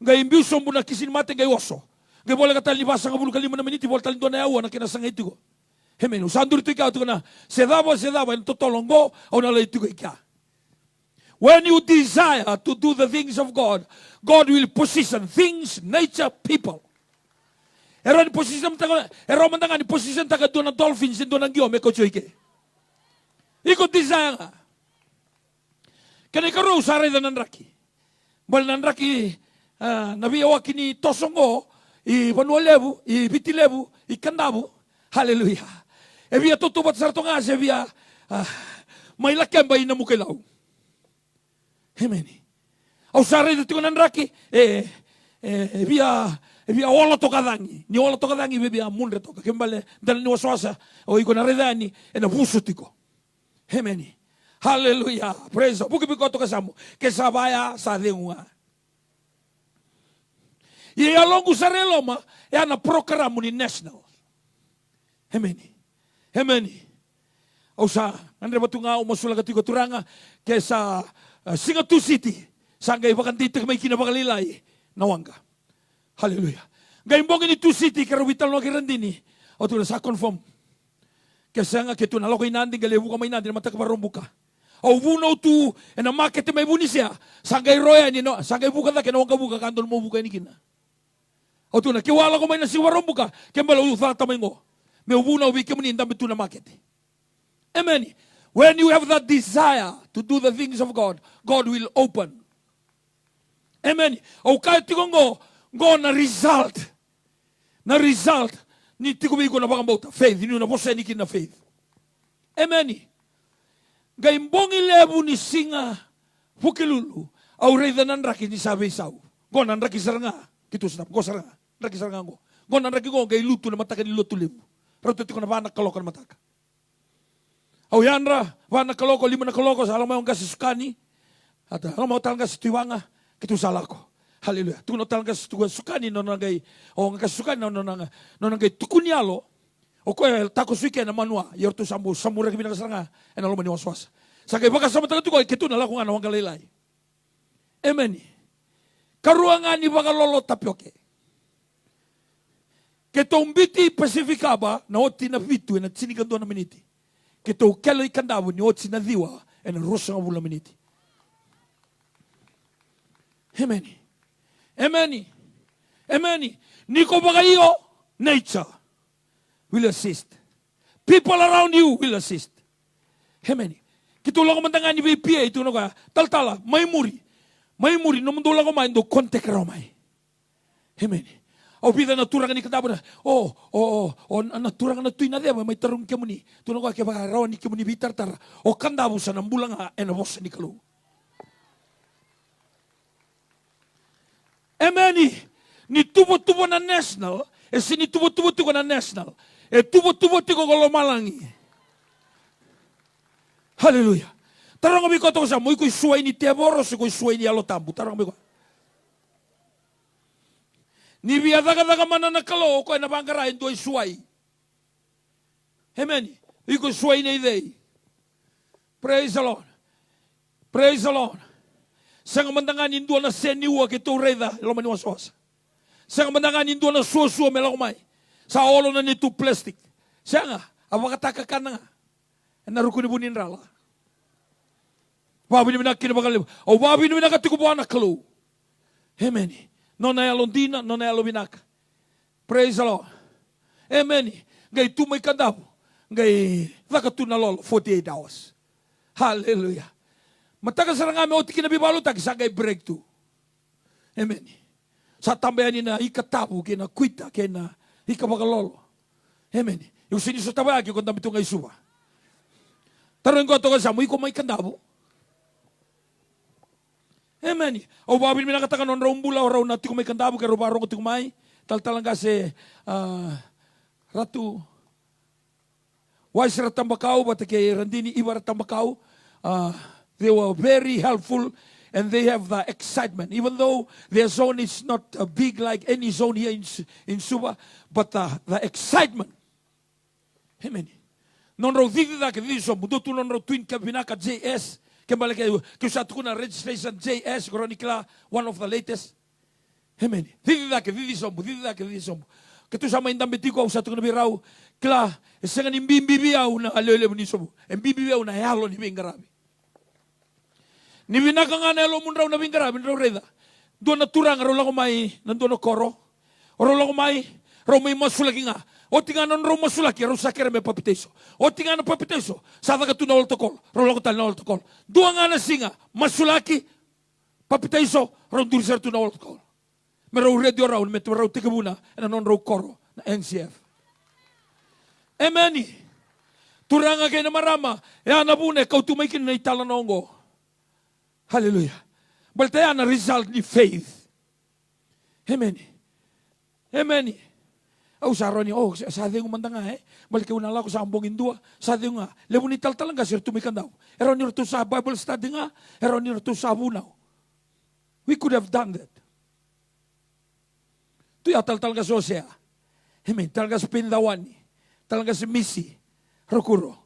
Ngai imbiu sombu na kisin mate ngai oso. Ngai boleh kata libasa ngabulu kalima na meniti boleh talin dona yawa na kina sanga itu ko. Hemen usandur tu ika tu kana sedaba en totolongo au na lai tu ika. When you desire to do the things of God, God will position things, nature, people. Era ni position taga, era mandanga ni position taga dona dolphins in dona ngio meko choike. Iko desire nga. Kani karo usare da nanraki. Bol nanraki nabi wakini tosongo I vanualevu, I vitilevu, I kandavu. Hallelujah. Evia tutubat sartonga evia mai lakemba ina mukelau. Amen. Au sare de nanraki evia ola tokadangi. Ni ola tokadangi bebia munre toka kembale dal ni waswasa o iko na redani ena busutiko. Amen. Hallelujah. Praise God. Buki biko toka samu ke sabaya sa denga. E ao longo sareloma é na procuramu ni national. Amen. Amen. Au sa andre batunga o masula katiko turanga ke sa Singatu City sanga ibakantite mai kina bakalilai nawanga. Hallelujah. Gaimbong ni tu city karo vital no kirandini. O tu sa confirm. Ke sanga ke tu na loko inandi galevu ka mai nandi mata ka barombuka. Au vuno tu na market mai bunisia sanga roya ni no sanga buka da ke no buka kandol mo buka ni kina. O tu na ke wala ko mai na si barombuka ke mbalo ufa tamengo. Me vuno wi ke muni ndambe tu na market. Amen. When you have that desire to do the things of God, God will open. Amen. O kai tikongo go na result. Na result ni tikubi ko na bakambota faith ni na bosa ni kina faith. Amen. Gaimbongi lebu ni singa pukilulu au reida nanraki ni sabe sau. Go nanraki saranga kitu sedap go saranga. Raki saranga go. Go nanraki go gai lutu na mataka ni lutu lebu. Roto tiko na bana kalokan mataka. Au yanra bana kaloko lima na kaloko sa alam mo kasi sukani. Ata alam mo talaga sa tiwanga kitu salako. Haleluya. Tu no talaga sukani no nangai o nga sukani no nangai tukunyalo. O ko tako suike na manua yortu samura kibina kasanga ena lo mani waswas. Sakai baka sama taga tu ko kitu na lakunga na wangalelai. Amen. Karuanga ni baka lolo tapioke. Keto umbiti pacificaba na oti na vitu na tsinigando na miniti. Keto kelo ikandabu ni oti na diwa na rosa nga bula miniti. Amen. Amen. Amen. Niko bagayo nature will assist. People around you will assist. Amen. Kito lang mandangan ni BPA ito no ka taltala may muri no mundo lang kumain do kontek romay. Amen. O bida na turang ni kadabra. Na turang na tuy na deba may tarong kemuni. Tuno ka ke ba raw ni kemuni bitar o kandabu sa nambulang enabos ni kalu. Amen. Ni tubo-tubo na national, ni tubo-tubo na national. Tubo-tubo ko malangi. Hallelujah. Tarang kami ko to sa mo ko suway ni Teboro, ko suway ni Alotambu. Tarang kami ko. Ni biadaga mana na kalo ko na bangarain do suway. Amen. Iko suway ni day. Praise the Lord. Praise the Lord. Sang mandangan indo na seniwa kito reda lomani waswas. Sang mandangan indo na suo melomay. Sa olo na nito plastic. Siya nga, awakataka ka na nga. Naruko ni bunin rala. Babi ni kinabakal. O babi ni nakatikubuan na kalo. Amen. No na alondina, no na alobinaka. Praise the Lord. Amen. Gay tumay kadabo. Gay vakatu na lolo 48 hours. Hallelujah. Matagal sa nga may oti kinabibalo tag sa gay breakthrough. Amen. Sa tambayan ni na ikatabu kina kuita kina ikabakalolo. Amen. Yung sinisutabayagi kung dami ito ngay suwa. Tarong ko ito ka sa mo, iko may kandabo. Amen. O babin mi nakatakan on raw mbula o raw na ito may kandabo kaya rubarong ito kumay. Taltalang kasi ratu. Wais ratambakaw, bata kay randini iba ratambakaw. They were very helpful and they have the excitement. Even though their zone is not big like any zone here in Suba, but the excitement. Amen. Non raw dito da kaya so mudo tu non raw twin kabinaka JS kembali kay sa tukuna registration JS Chronicla one of the latest. Amen. Didi sombo. Ketu sama indam betiko au satu nabi rau. Kla, esengan imbimbibi au na alele ni sombo. Imbimbibi au na yalo ni bingarabi. Ni binaka nga na elo munraw na bingarabi, nraw reda. Doon na turang, aro lang kumay, nandun na koro. Aro lang kumay, aro may masulaki nga. O tinga na aro masulaki, aro sakira may papiteso. O tinga na papiteso, sada ka tu na oltokol. Aro lang kutal na oltokol. Dua nga na singa, masulaki, papiteso, aro durisar tu na oltokol. Meraw radio raw, meto raw tikabuna, na non raw koro, na NCF. Amen. Turanga kayo na marama, e anabune, kau tumaikin na itala na ongo. Hallelujah. Baltaya na result ni faith. Amen. Amen. Au saroni sa de umanda nga Balik una la ko sa ambong indua. Sa de nga lebu ni tal nga sir tumikan daw. Eron ni to sa Bible study nga, eron ni to sa bunaw. We could have done that. Tu ya tal nga sosya. Amen. Tal nga sa pindawani. Tal nga sa misi. Rokuro.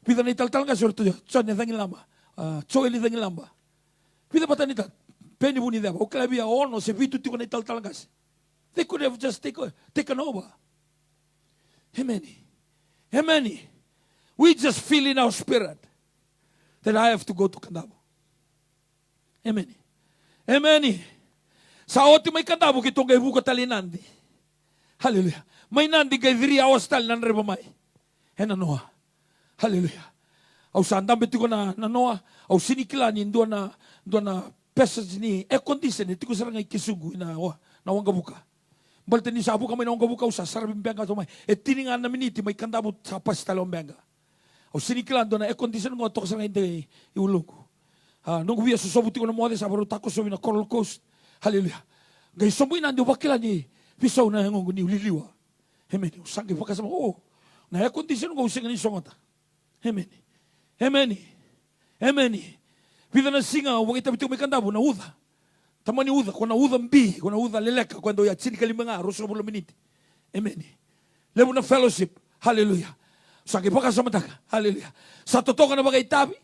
Pida ni tal nga sir tu. Son ni dangin lamba. Choy ni dangin lamba. Pida patanita, peni buni deba. O kalabia ono se vitu tiko na italtalgas. They could have just taken over. Amen. Amen. We just feel in our spirit that I have to go to Kandabo. Amen. Amen. Sa oti may Kandabo kitong kay buka talinandi. Hallelujah. May nandi kay 3 hours tal nan rebamay. Noah. Hallelujah. Au sandam betiko na Noah. Au sinikilani doon na pesas ni condition tiko sarang ay kisugu na wangga buka. Balta ni sabu kami na wangga buka usa sarabim benga to may tiningan na miniti may Kandabo sa pastalong benga. Au sinikilan doon na condition ngo to sarang hindi iulong ko. Nung biya susobuti ko na mo sa baro tako so na Coral Coast. Hallelujah. Gay somoy na ndio bakila ni pisaw na ngo ni uliliwa. Amen. Usangi pa kasama na condition ngo usingan ni songota. Amen. Amen. Amen. Vida na singa, wang itabiti may Kandabo na uda. Tamani uda, kung na uda mbi, kung na uda leleka, kung ya chini kalimanga, roso bulo miniti. Amen. Lebo na fellowship. Hallelujah. Saki pa kasama taka. Hallelujah. Sa totoo ka na bagay tabi.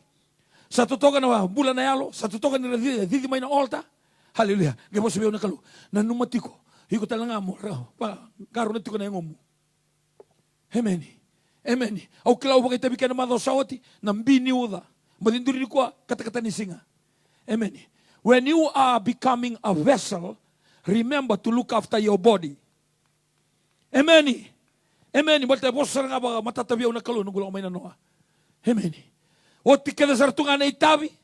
Sa totoo ka na bulan na yalo. Sa totoo ka na didi may na alta. Hallelujah. Gaya mo sabihin na kalu. Nanumati ko. Hiko talaga mo. Garo na tiko na yung mo. Amen. Amen. Au kilau bagay tabi ka na madaw sa oti. Nambini uda. Madinduri ko kata-kata ni singa. Amen. When you are becoming a vessel, remember to look after your body. Amen. Amen. Balta bosa nga ba matatabiyaw na kalu nung gulang may nanoa. Amen. O tikada sartungan na itabi.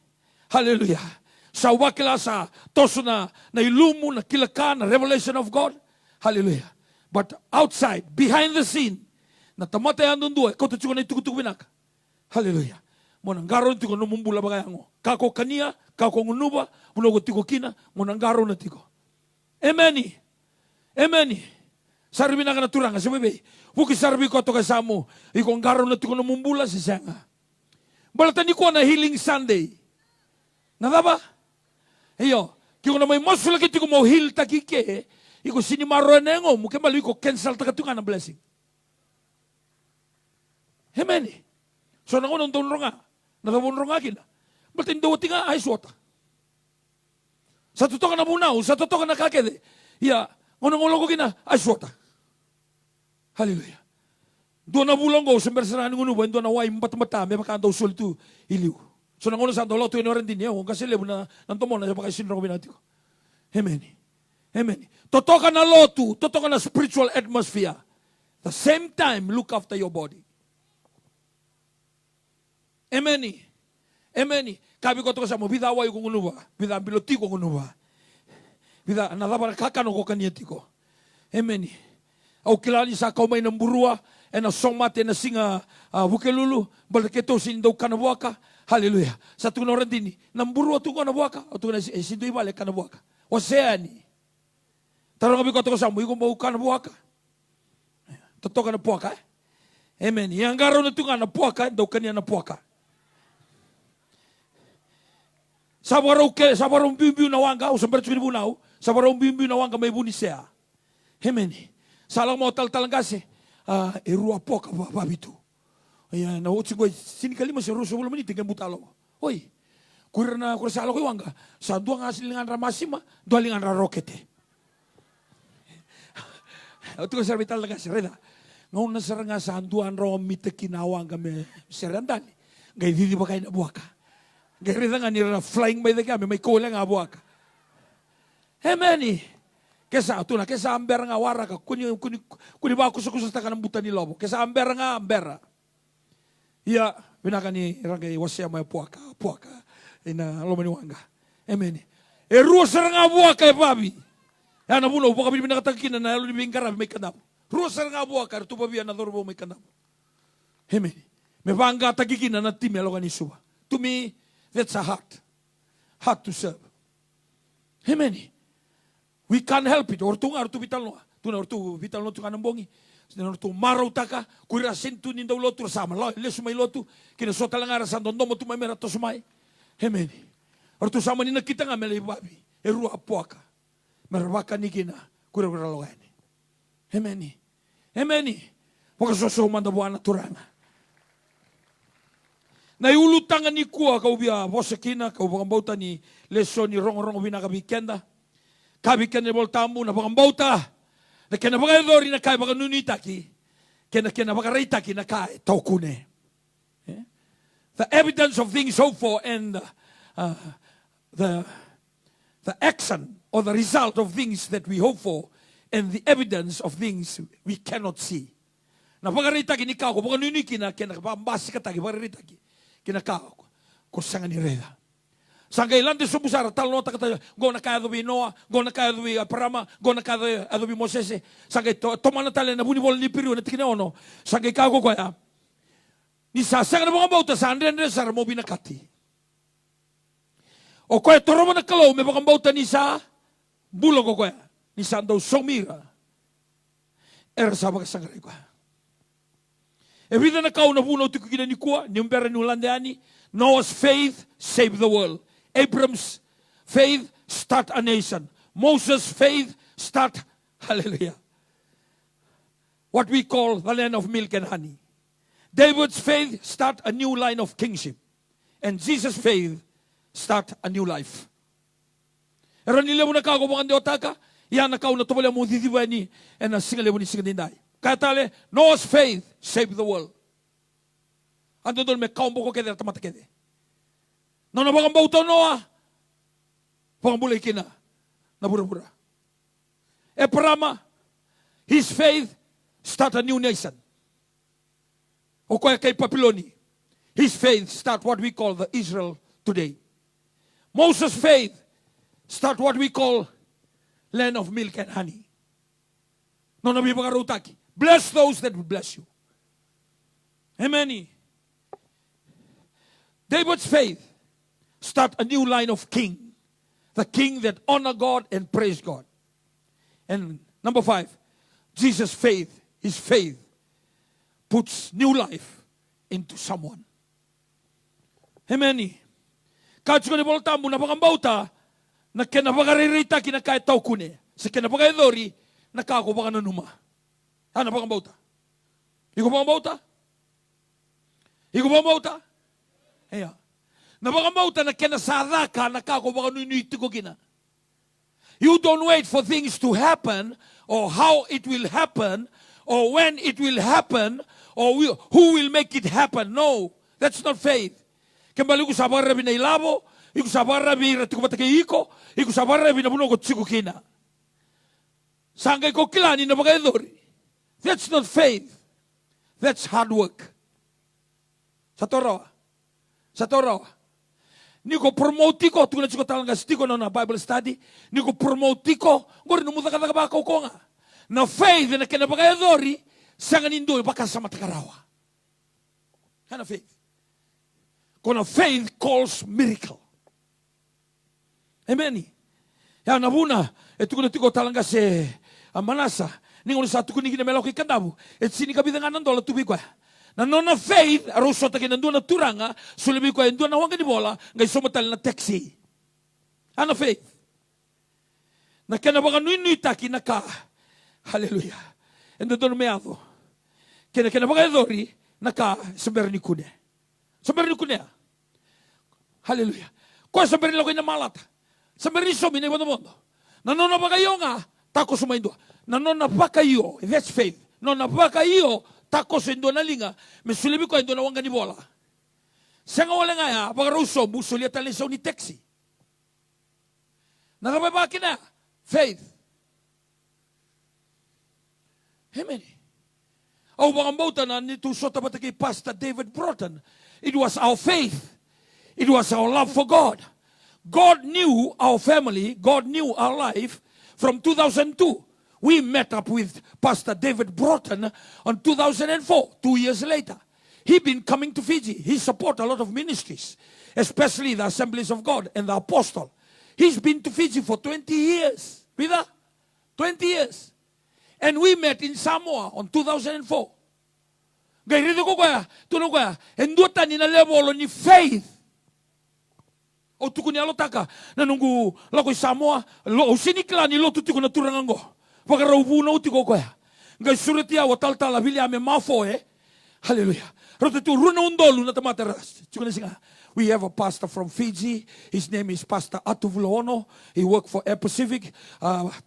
Hallelujah. Sa wakila sa toso na ilumo, na kilaka, na revelation of God. Hallelujah. But outside, behind the scene, na tamatayan doon doon, ikaw tatsugan na itukutukubinak. Hallelujah. Monanggaron tiko numumbula bagayango. Kako kania, kako ngunuba, munogo tiko kina, monanggaron na tiko. Amen. Amen. Sarbi na ka naturanga, sabi buki sarbi ko to kasamo, ikong garon na tiko numumbula si senga. Balatan ko na healing Sunday. Nadaba? Iyo, kiko na may masulaki tiko mo heal takike, iko sinimaro na ngo, mukha malu ko cancel takatungan ng blessing. Amen. So nangon ng tunro nga. Natabunro nga kina. Ba't hindi wati nga ay suwata? Sa totoo ka na bunaw, sa totoo ka na kakede. Iya, ngunang-ulang ko kina ay suwata. Hallelujah. Doon na bulang ko, sumber sa nanin ngunubo, doon na way mata-mata, may makaandaw sulto iliw. So nangunang sa dolo, tuyo na rin din niya, kasi lebo na nantumon na siya baka sinro ko binati ko. Amen. Amen. Totoo ka na lotu, totoo ka na spiritual atmosphere. At the same time, look after your body. Amen. Amen. Kabi ko to sa mo bida way ko ngunuba, bida biloti ko ngunuba. Bida nadaba kakano ko kanyeti ko. Amen. Au kilani sa ko may namburua na somate na singa bukelulu balketo sindo kanabuaka. Hallelujah. Sa tuno ran dini namburua tu kanabuaka, o tu na sindo ibale kanabuaka. Oseani. Tarong kabi ko to sa mo ko mau kanabuaka. Totoka na puaka. Amen. Yang garo na tunga na puaka, daw kanya na puaka. Sabarong bimbiu na wangga, o sambar tsukini bunaw, sabarong bimbiu na wangga may bunisea. Amen. Salang mo tal-talang kasi, irua po ka babito. Ayan, na utsi ko, sinikali mo si Ruso wala maniti, kaya butalo. Hoy, kura na salo ko wangga, sa duwang asilingan ramasima, duwalingan rarokete. Ito ko sa vital nga sireda. Ngayon na sarang nga sa handuan ro mita kinawang kami sirandali. Ngay di ba kayo nabuha ka? Ngay rida nga nila flying by the kami, may kulang nga buha ka. Amen. Kesa ito na, kesa amber nga wara ka, kuni ba ako sa ka ng buta ni lobo. Kesa amber nga, ambera. Iya, binaka ni Rangay, wasya may puwa ka, ina lomaniwanga. Amen. Ruwa sarang nga buha ka, babi. Yan, nabuno, baka binakatakin na nalo ni Bingkara, may kanamo. Ruwa sarang nga buha ka, ito babi, anadoro may kanamo. Amen. May bangga tagikin na natin, may alokan ni Suwa. To me, that's a heart. Heart to serve. Amen. We can't help it. Ortu nga, ortu vital no. Ortu vital no, tu kanang bongi. Ortu maraw taka, kuira sentu ninda ulotu sama. Lesu may lotu, kinasota lang arasan, dondo mo tu may merato sumay. Amen. Ortu sama ni nakita nga melay babi. Eru apuaka. Merabaka ni kina, kuira logan. Amen. Amen. Pagkasosuman da buwan na turanga. Naiulutangan ni kuwa kaubia bosekina kaubangambauta ni leso ni rong binakabikenda. Kabikenda boltamu na bangambauta. Na kinabagayadori na kaya baganunitaki. Kinabagaritaki na kaya taukune. The evidence of things hoped for and the action or the result of things that we hope for and the evidence of things we cannot see. Na bagaritaki ni kao baganuniki na kinabambasi kataki bagaritaki. Kinakao ko sanga ni reda. Sanga ilan de subusara tal nota kata go na kaya do Noa, go na kaya do Abraham, go na kaya do Moses. Sanga toma na tale na buni bol ni piru na tikina ono. Sanga ka ko ya. Ni sa sanga na mga bauta sa andre sar mo binakati. O ko toro mo na kalo me mga bauta ni sa bulo ko ya. Ni sa daw somira. Sa mga sanga ko. Evida na kao na puno tu kina ni kuwa, ni umbera ni ulandeani. Noah's faith saved the world. Abram's faith start a nation. Moses' faith start, hallelujah, what we call the land of milk and honey. David's faith start a new line of kingship. And Jesus' faith start a new life. Era nila mo na kao mga otaka, yan na kao na tumala mo didibani, and na singale mo ni singadinday. Kaya tale, Noah's faith saved the world. Ando doon may kaumbo ko kaya tamata kaya. Nung nabagambaw ito Noah, pangambulay kina, nabura-bura. Abraham, his faith start a new nation. O kaya kay Papiloni, his faith start what we call the Israel today. Moses' faith start what we call land of milk and honey. No nabibagarutaki. Bless those that will bless you. Amen. David's faith start a new line of king. The king that honor God and praise God. And number 5, Jesus' faith, his faith, puts new life into someone. Amen. Kahit ko ni bolta mo na pangambauta, na kinabagaririta kinakaya tao kune. Sa kinabagaridori, nakako baka nanuma. Ano bang bauta? Iko bang bauta? Iko bang bauta? Iya. Na bang bauta na kinasada ka nakako baka nunuiti ko gina. You don't wait for things to happen or how it will happen or when it will happen or who will make it happen. No, that's not faith. Kembali ko sa barra binailabo, iko sa barra binatiko iko, iko sa barra binabuno ko tsiko kina. Sangay ko kilani na bagayadori. That's not faith. That's hard work. Sa toro. Ni ko promote ko, tulad ko talaga stiko na Bible study, ni ko promote ko, ngori numuta ka ba ko nga. Na faith na kinabagayadori, sa nganindoy baka sa matakarawa. Kind of faith. Kung faith calls miracle. Amen. Yan nabuna, ito ko na tiko talaga si Manasa. Ningon sa tukun ni kinamelo kay kandabu. Et sini kabida nga nandola tubi ko. Na non faith, aruso ta kinando na turanga, sulabi ko endo na wanga ni bola, ngay sumatal na taxi. Ano faith? Na kanabaga nuinuita kinaka. Hallelujah. Endo doon meado. Kinabaga dori naka saber ni kune. Saber ni kune. Hallelujah. Ko saber ni ko na malata. Saber ni somi na iba mondo. Na non ba kayo nga Tako sumaindua. Na nona baka iyo, that's faith. Nona baka iyo, tako sendo na linga, mesulibi ko endo na wanga ni bola. Senga wala nga ya, baka ruso, musulia talisa ni taxi. Nakababa kina, faith. Amen. Au baka mbauta na nito sota bata kay Pastor David Broughton. It was our faith. It was our love for God. God knew our family. God knew our life from 2002. We met up with Pastor David Broughton on 2004, 2 years later. He'd been coming to Fiji. He supported a lot of ministries, especially the Assemblies of God and the Apostle. He's been to Fiji for 20 years. Vida? 20 years. And we met in Samoa on 2004. Gaya rito ko kaya, tuno kaya, enduata ni na level ni faith. O tuku ni alotaka, na nungu lako Samoa, o sinikla ni lo tuku na turangango. Paka raubu na uti ko kaya. Gaya suritia wa taltala vili ame mafo Hallelujah. Roto tu runa undolu na tamateras. Chukuna singa. We have a pastor from Fiji. His name is Pastor Atuvulono. He worked for Air Pacific.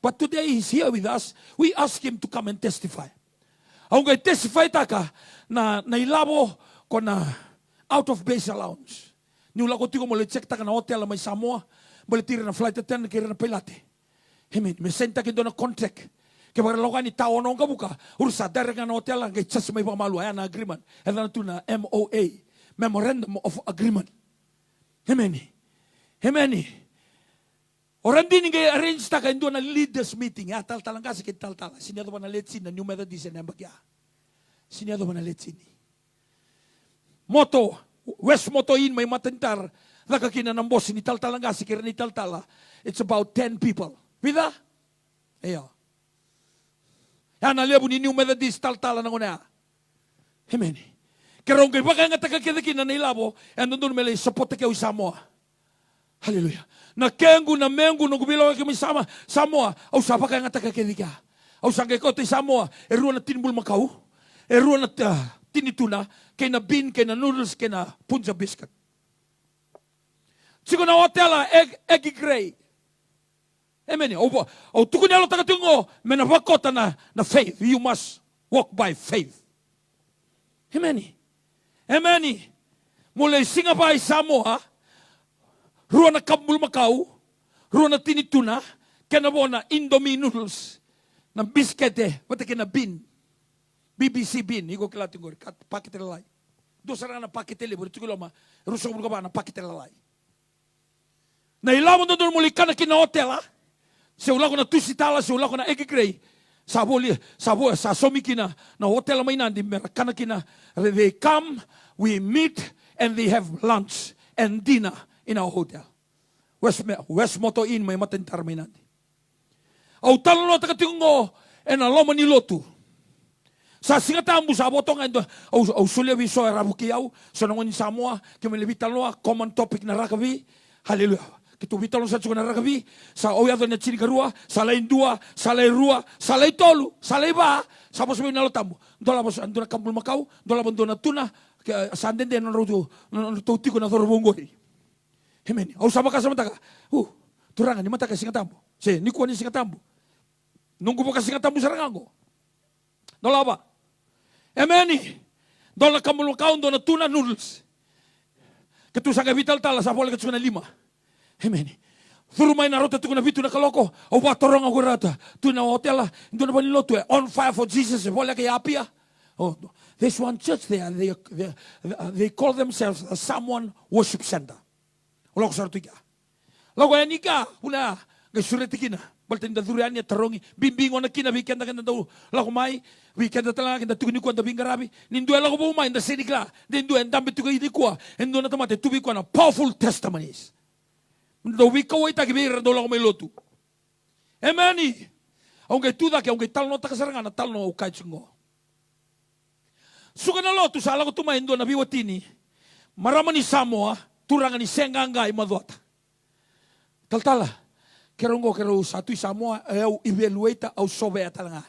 But today he's here with us. We asked him to come and testify. Ang kay testify taka na nailabo ko na out of base allowance. Niula ko tiko mo le check taka na hotel may Samoa, mo tira na flight attendant kira na pilate. Amen. Me senta kindo na contract. Kaya para loka ni tao nong kabuka, urusa dere ka na hotel ang kay chas may pamalu ayan na agreement. And then to na MOA, Memorandum of Agreement. Amen. Amen. Orang din ngay arrange ta kayo na leaders meeting. Tal-talang kasi tal-tala. Sinyado ba na letsin na New Methodist and Embagya? Sinyado ba na letsin? Moto, West Moto in may matentar. Nakakina ng boss ni tal-talang kasi kira ni tal-tala. It's about 10 people. Vida? Ayo. Yan naliabo ni New Methodist tal-tala na una. Amen. Kaya kung baka nga takakita na nailabo, and nandun may support kayo Samoa. Hallelujah. Na kengu na mengu no gubilaw kami Samoa, au sapa kaya nga takakita. Au sangay ko ti Samoa, eruan na tinbul Macau, eruan na tinituna, kay na bean, kay na noodles, kay na punja biscuit. Siko na hotela, egg gray. Amen. O tukun yalo takatungo, menabakota na faith. You must walk by faith. Amen. Amen. Mulai singa ba Samoa, ruan na kambul Macau, ruan na tinituna, kenabo na Indomie noodles, na biskete, wata kena bin, BBC bin, iko kila tingor, pakete lalai. Dosa na pakete libo, tukulo ma, rusok mo ka ba na pakete lalai. Na ilamo doon muli ka na kina hotel, sa ula ko na tusitala, sa ula ko na egigray, sa somikina na hotel may nandi, merakana kina, they come, we meet, and they have lunch and dinner in our hotel. West Moto in may matentar may nandi. Au talo no takatingo, en aloma ni lotu. Sa singatambu sa botong endo, au sulia wiso rabukiau, so nangon ni Samoa, kemilibitalo, common topic na rakabi, hallelujah. Kitu bitalo sa tsukuna rakabi, sa oyado na chinikarua, sa lain dua, sa lain rua, sa lain tolu, sa lain ba, sa paso may nalotambu. Dola paso anduna kampul Macau, dola banduna tuna, sa andende na roto, tiko na thoro bongori. Amen. Au sama ka sama taka. Turangan ni mata ka singatambu. Se ni kuan ni singatambu. Nunggu pa ka singatambu sarangango. Dola ba? Amen. Dola kampul Macau, dola tuna noodles. Ketusang vital tala sa bola ketsuna 5. Amen. Thurumay na rota tukuna vitu na kaloko. O ba torong ako rata. Tuna hotel ndo na baniloto on fire for Jesus. Bola kay apia. Oh, there's one church there. They call themselves a Samoan worship center. Ulo ko sarto ka. Lago yan ika. Una. Gasurete kina. Baltin da durian niya tarongi. Bimbingo na kina. Weekend na kanda daw. Lago may. Weekend na talaga. Kanda tukuni ko ang dabing garabi. Nindu lago po umay. Nda sinikla. Nindu ang dambit tukay di ko. Nindu na tamate. Tubi ko na powerful testimonies. Do wikaw ay tagibir do lang may lotu. Amen. Aunque tuda que aunque tal no takasarangan tal no ukay tsungo. Suka na lotu sa ala ko tumayin do na biwatini. Marama ni Samoa turangan ni senganga ay madota. Taltala. Kerongo kero satu Samoa eu evaluate au sobe talanga.